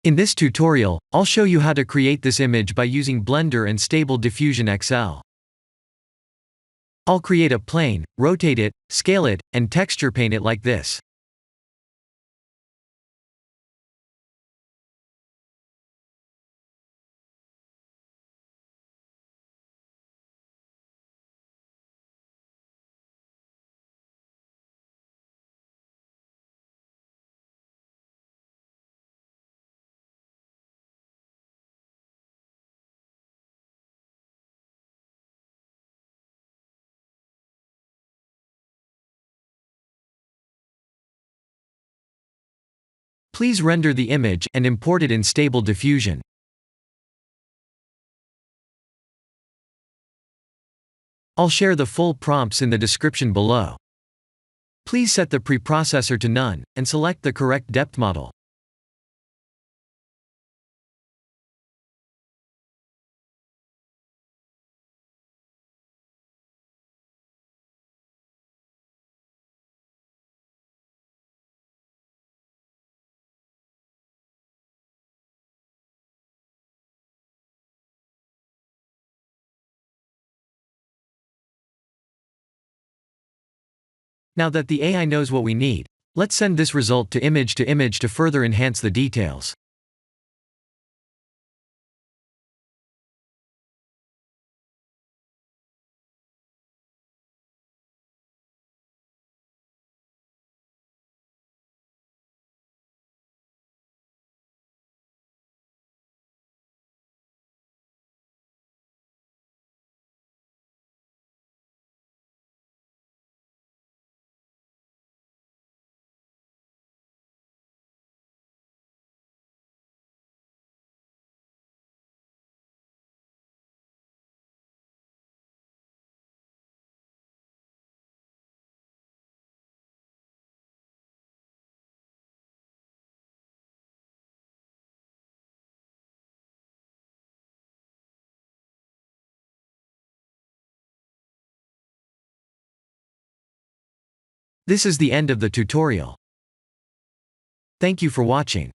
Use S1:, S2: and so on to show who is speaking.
S1: In this tutorial, I'll show you how to create this image by using Blender and Stable Diffusion XL. I'll create a plane, rotate it, scale it, and texture paint it like this. Please render the image and import it in Stable Diffusion. I'll share the full prompts in the description below. Please set the preprocessor to none, and select the correct depth model. Now that the AI knows what we need, let's send this result to image to further enhance the details. This is the end of the tutorial. Thank you for watching.